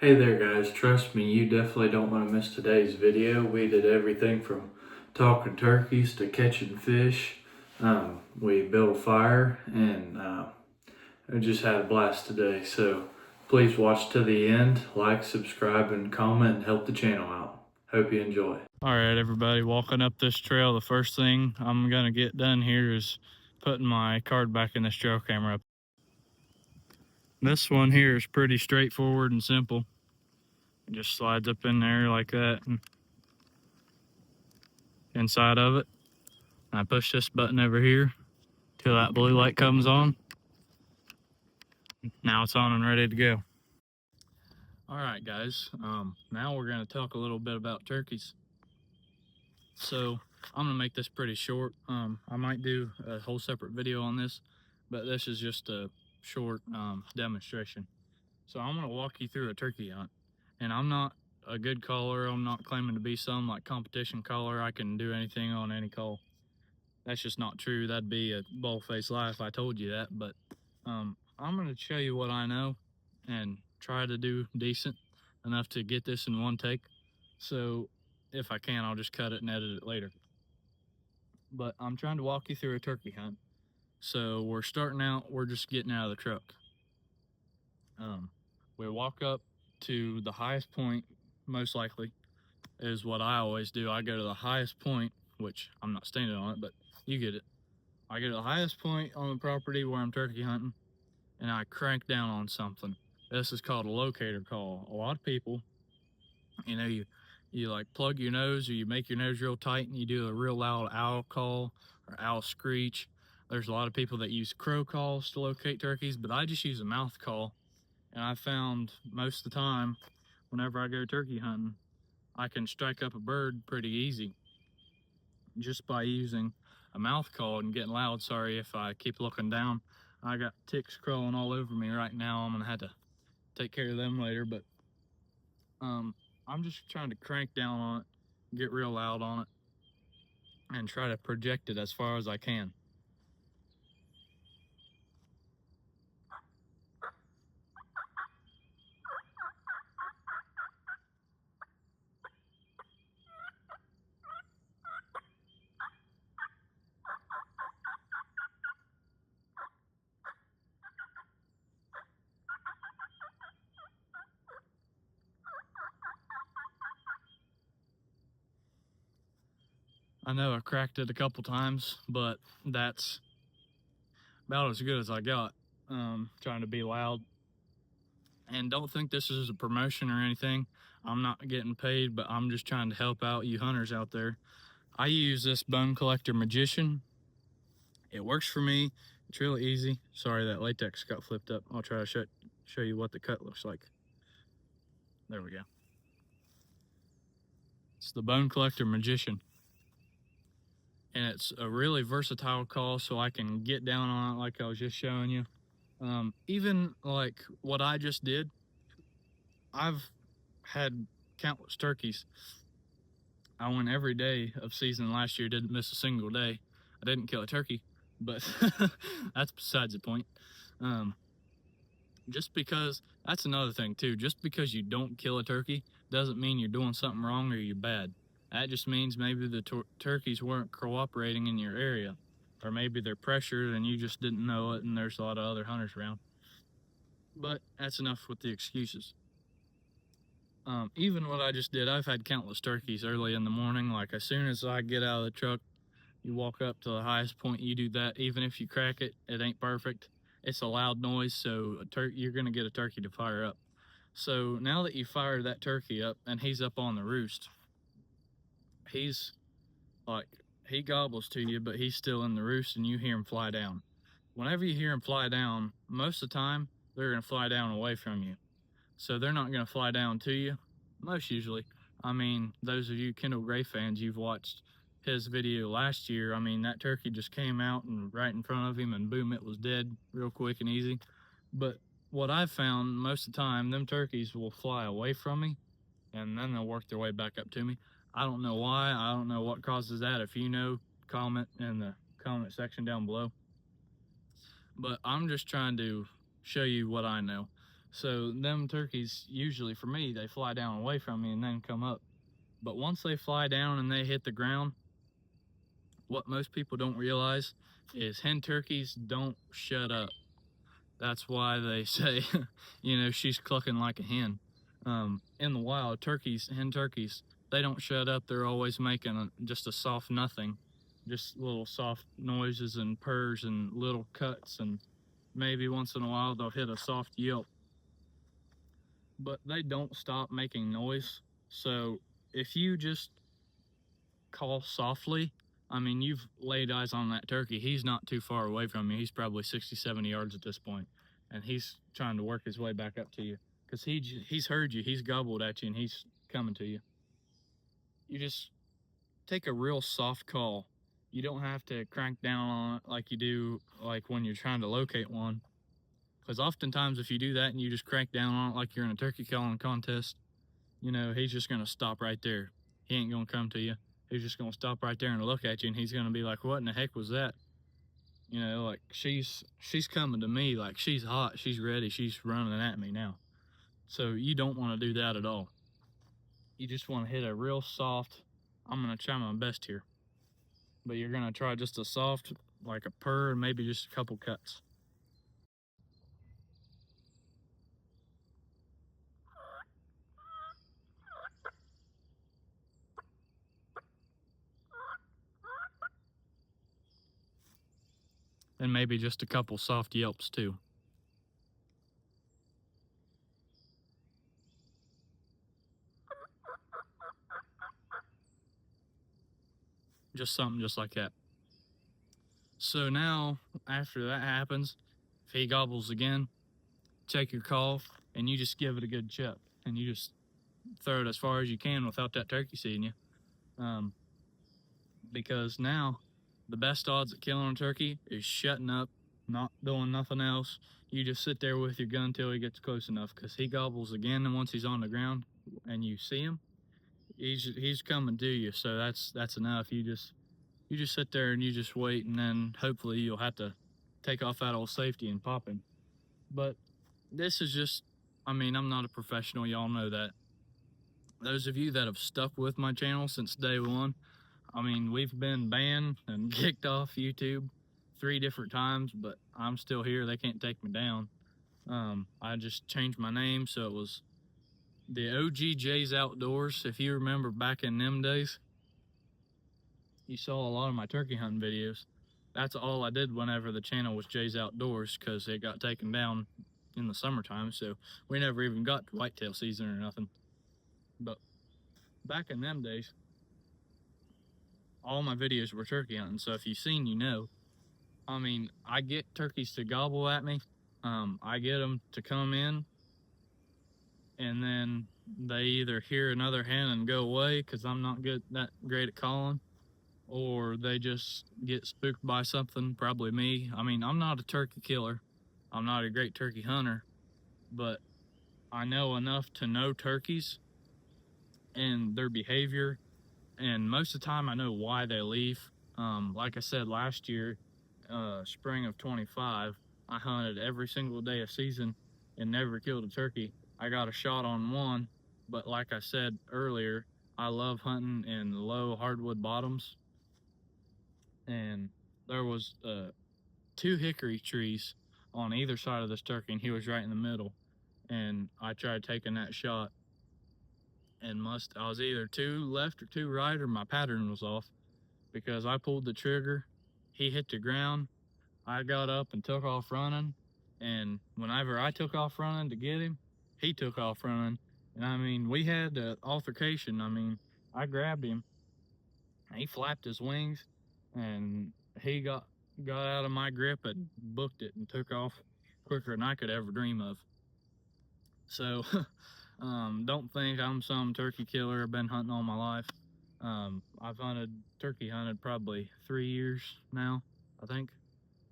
Hey there guys, trust me, you definitely don't want to miss today's video. We did everything from talking turkeys to catching fish. We built a fire and we just had a blast today. So please watch to the end, like, subscribe, and comment and help the channel out. Hope you enjoy. All right, everybody, walking up this trail, the first thing I'm gonna get done here is putting my card back in this trail camera. This one here is pretty straightforward and simple. It just slides up in there like that. And inside of it, I push this button over here till that blue light comes on. Now it's on and ready to go. All right, guys, now we're going to talk a little bit about turkeys. So I'm going to make this pretty short. I might do a whole separate video on this, but this is just a short demonstration. So I'm going to walk you through a turkey hunt, and I'm not a good caller. I'm not claiming to be some like competition caller. I can do anything on any call. That's just not true. That'd be a bald-faced lie if I told you that. But I'm going to show you what I know and try to do decent enough to get this in one take. So if I can, I'll just cut it and edit it later. But I'm trying to walk you through a turkey hunt. So we're starting out, we're just getting out of the truck. We walk up to the highest point, most likely, is what I always do. I go to the highest point, which I'm not standing on it, but you get it. I go to the highest point on the property where I'm turkey hunting, and I crank down on something. This is called a locator call. A lot of people, you like plug your nose, or you make your nose real tight and you do a real loud owl call or owl screech. There's a lot of people that use crow calls to locate turkeys, but I just use a mouth call. And I found most of the time, whenever I go turkey hunting, I can strike up a bird pretty easy just by using a mouth call and getting loud. Sorry if I keep looking down. I got ticks crawling all over me right now. I'm gonna have to take care of them later, but I'm just trying to crank down on it, get real loud on it, and try to project it as far as I can. I know I cracked it a couple times, but that's about as good as I got. Trying to be loud. And don't think this is a promotion or anything. I'm not getting paid, but I'm just trying to help out you hunters out there. I use this Bone Collector Magician. It works for me. It's really easy. Sorry, that latex got flipped up. I'll try to show you what the cut looks like. There we go. It's the Bone Collector Magician. And it's a really versatile call, so I can get down on it like I was just showing you. Even like what I just did, I've had countless turkeys. I went every day of season last year, didn't miss a single day. I didn't kill a turkey, but that's besides the point. Just because, that's another thing too, just because you don't kill a turkey doesn't mean you're doing something wrong or you're bad. That just means maybe the turkeys weren't cooperating in your area, or maybe they're pressured and you just didn't know it and there's a lot of other hunters around. But that's enough with the excuses. Even what I just did, I've had countless turkeys early in the morning. Like as soon as I get out of the truck, you walk up to the highest point, you do that. Even if you crack it, it ain't perfect. It's a loud noise, so you're gonna get a turkey to fire up. So now that you fire that turkey up and he's up on the roost, he's like, he gobbles to you, but he's still in the roost and you hear him fly down. Whenever you hear him fly down, most of the time, they're gonna fly down away from you. So they're not gonna fly down to you, most usually. I mean, those of you Kendall Gray fans, you've watched his video last year. I mean, that turkey just came out and right in front of him and boom, it was dead real quick and easy. But what I've found most of the time, them turkeys will fly away from me and then they'll work their way back up to me. I don't know why. I don't know what causes that. If you know, comment in the comment section down below. But I'm just trying to show you what I know. So them turkeys, usually for me, they fly down away from me and then come up. But once they fly down and they hit the ground, what most people don't realize is hen turkeys don't shut up. That's why they say, you know, she's clucking like a hen. In the wild, hen turkeys, they don't shut up. They're always making just a soft nothing, just little soft noises and purrs and little cuts, and maybe once in a while they'll hit a soft yelp. But they don't stop making noise. So if you just call softly, I mean, you've laid eyes on that turkey. He's not too far away from you. He's probably 60, 70 yards at this point, and he's trying to work his way back up to you because he's heard you. He's gobbled at you, and he's coming to you. You just take a real soft call. You don't have to crank down on it like you do like when you're trying to locate one, because oftentimes if you do that and you just crank down on it like you're in a turkey calling contest, you know, he's just going to stop right there. He ain't going to come to you. He's just going to stop right there and look at you, and he's going to be like, what in the heck was that? You know, like she's coming to me, like she's hot, she's ready, she's running at me now. So you don't want to do that at all. You just want to hit a real soft, I'm going to try my best here, but you're going to try just a soft, like a purr and maybe just a couple cuts. And maybe just a couple soft yelps too. Just something just like that. So now, after that happens, if he gobbles again, take your call and you just give it a good chuck, and you just throw it as far as you can without that turkey seeing you. Because now the best odds at killing a turkey is shutting up, not doing nothing else. You just sit there with your gun till he gets close enough, because he gobbles again, and once he's on the ground and you see him, he's coming to you. So that's enough. You just sit there and you just wait, and then hopefully you'll have to take off that old safety and pop him. But this is just, I mean, I'm not a professional, y'all know that. Those of you that have stuck with my channel since day one, I mean, we've been banned and kicked off YouTube 3 different times, but I'm still here. They can't take me down. I just changed my name, so it was the OG Jay's Outdoors. If you remember back in them days, you saw a lot of my turkey hunting videos. That's all I did whenever the channel was Jay's Outdoors, because it got taken down in the summertime, so we never even got to whitetail season or nothing. But back in them days, all my videos were turkey hunting, so if you've seen, you know. I mean, I get turkeys to gobble at me. I get them to come in, and then they either hear another hen and go away because I'm not that great at calling, or they just get spooked by something, probably me. I mean, I'm not a turkey killer. I'm not a great turkey hunter, but I know enough to know turkeys and their behavior, and most of the time I know why they leave. Like I said, last year, spring of 25, I hunted every single day of season and never killed a turkey. I got a shot on one, but like I said earlier, I love hunting in low hardwood bottoms, and there was 2 hickory trees on either side of this turkey, and he was right in the middle, and I tried taking that shot, and I was either 2 left or 2 right, or my pattern was off, because I pulled the trigger, he hit the ground, I got up and took off running, and whenever I took off running to get him, he took off running. And I mean, we had an altercation. I mean, I grabbed him, he flapped his wings, and he got out of my grip and booked it and took off quicker than I could ever dream of. So don't think I'm some turkey killer. I've been hunting all my life. I've turkey hunted probably 3 years now, I think,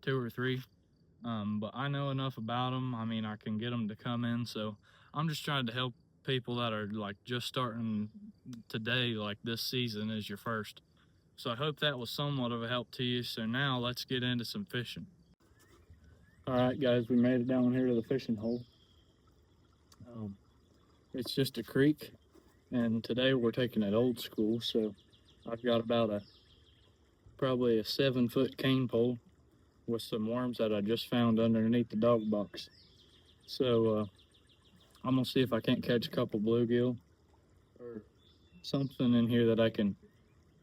2 or 3. But I know enough about them. I mean, I can get them to come in. So I'm just trying to help people that are like just starting today, like this season is your first. So I hope that was somewhat of a help to you. So now let's get into some fishing. All right, guys, we made it down here to the fishing hole. It's just a creek, and today we're taking it old school. So I've got about probably a 7-foot cane pole with some worms that I just found underneath the dog box. So I'm gonna see if I can't catch a couple bluegill or something in here that I can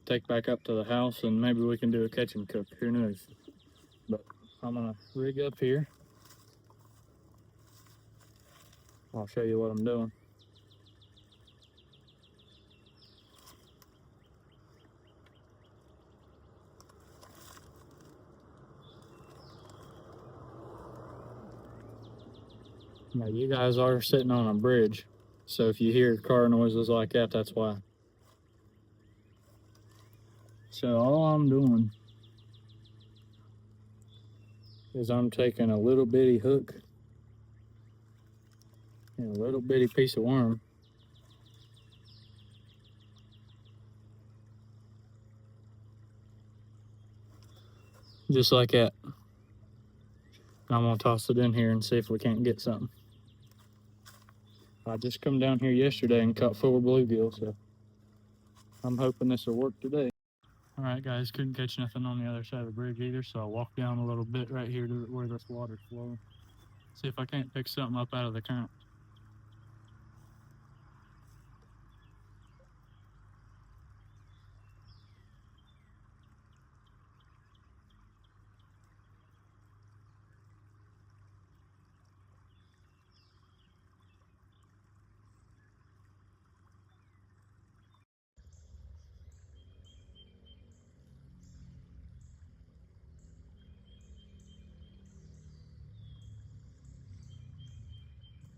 take back up to the house, and maybe we can do a catch and cook. Who knows? But I'm gonna rig up here. I'll show you what I'm doing. Now you guys are sitting on a bridge, so if you hear car noises like that, that's why. So all I'm doing is I'm taking a little bitty hook and a little bitty piece of worm. Just like that. I'm gonna toss it in here and see if we can't get something. I just come down here yesterday and caught 4 bluegill, so I'm hoping this will work today. All right, guys, couldn't catch nothing on the other side of the bridge either, so I'll walk down a little bit right here to where this water's flowing. See if I can't pick something up out of the current.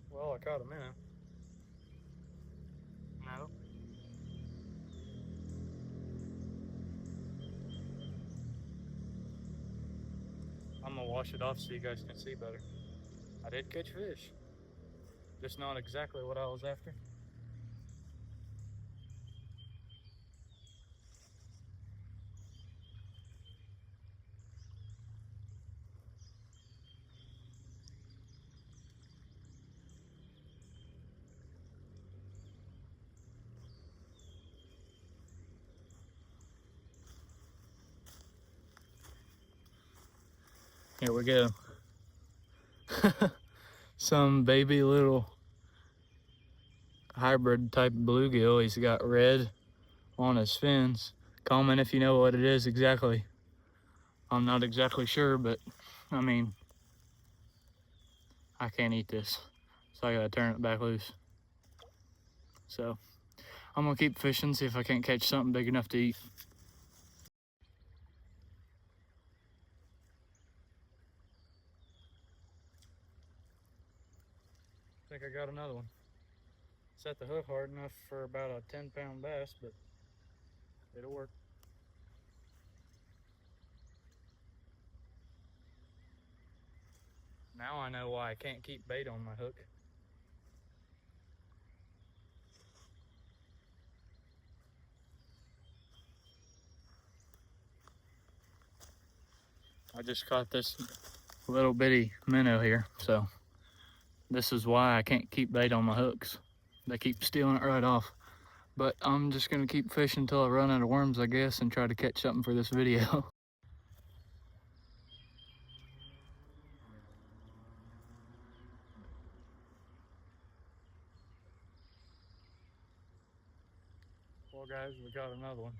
Well, I caught a minnow. No. I'm gonna wash it off so you guys can see better. I did catch fish. Just not exactly what I was after. Here we go. Some baby little hybrid type bluegill. He's got red on his fins. Comment if you know what it is exactly. I'm not exactly sure, but I mean, I can't eat this, so I gotta turn it back loose. So I'm gonna keep fishing, see if I can't catch something big enough to eat. I think I got another one. Set the hook hard enough for about a 10-pound bass, but it'll work. Now I know why I can't keep bait on my hook. I just caught this little bitty minnow here, so this is why I can't keep bait on my hooks. They keep stealing it right off. But I'm just gonna keep fishing until I run out of worms, I guess, and try to catch something for this video. Well, guys, we got another one.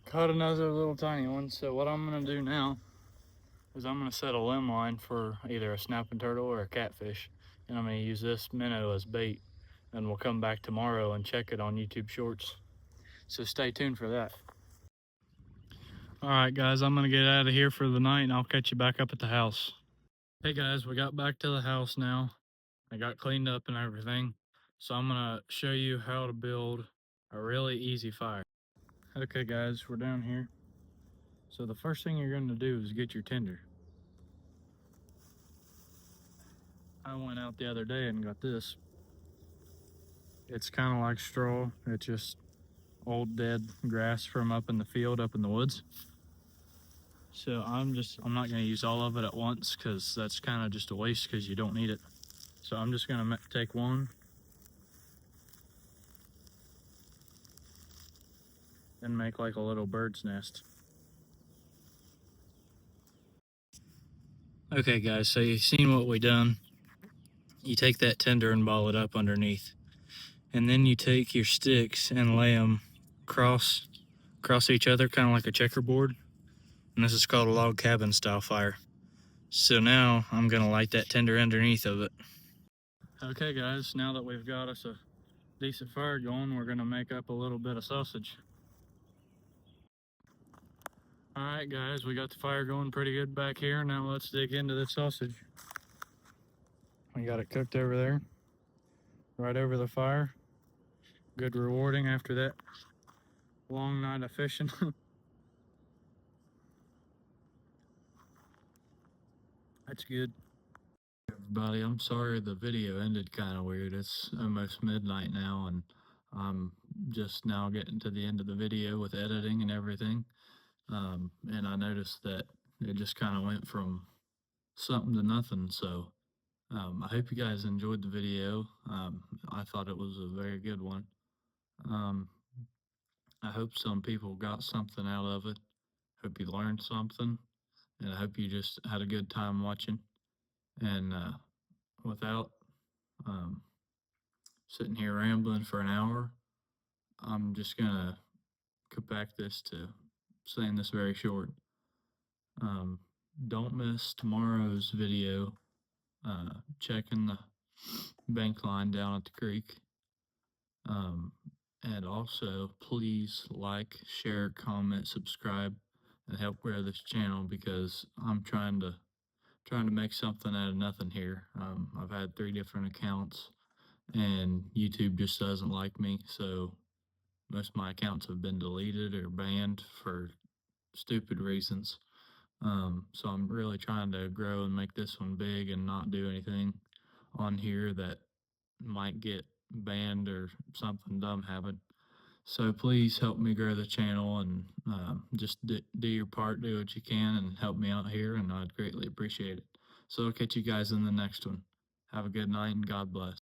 Caught another little tiny one. So what I'm gonna do now is I'm gonna set a limb line for either a snapping turtle or a catfish, and I'm gonna use this minnow as bait, and we'll come back tomorrow and check it on YouTube Shorts. So stay tuned for that. All right, guys, I'm gonna get out of here for the night, and I'll catch you back up at the house. Hey guys, we got back to the house now. I got cleaned up and everything. So I'm gonna show you how to build a really easy fire. Okay guys, we're down here. So the first thing you're gonna do is get your tinder. I went out the other day and got this. It's kind of like straw. It's just old dead grass from up in the field, up in the woods. So I'm not gonna use all of it at once because that's kind of just a waste because you don't need it. So I'm just gonna take one and make like a little bird's nest. Okay guys, so you've seen what we done. You take that tinder and ball it up underneath. And then you take your sticks and lay them cross each other, kind of like a checkerboard. And this is called a log cabin style fire. So now I'm gonna light that tinder underneath of it. Okay guys, now that we've got us a decent fire going, we're gonna make up a little bit of sausage. Alright guys, we got the fire going pretty good back here. Now let's dig into this sausage. We got it cooked over there, right over the fire. Good rewarding after that long night of fishing. That's good. Everybody, I'm sorry the video ended kind of weird. It's almost midnight now and I'm just now getting to the end of the video with editing and everything. And I noticed that it just kind of went from something to nothing. So I hope you guys enjoyed the video. I thought it was a very good one. I hope some people got something out of it. Hope you learned something. And I hope you just had a good time watching. And without sitting here rambling for an hour, I'm just gonna compact this to saying this very short. Don't miss tomorrow's video, checking the bank line down at the creek. And also please like, share, comment, subscribe, and help grow this channel because I'm trying to make something out of nothing here. I've had 3 different accounts and YouTube just doesn't like me, so most of my accounts have been deleted or banned for stupid reasons. So I'm really trying to grow and make this one big and not do anything on here that might get banned or something dumb happen. So please help me grow the channel and just do your part, do what you can, and help me out here, and I'd greatly appreciate it. So I'll catch you guys in the next one. Have a good night and God bless.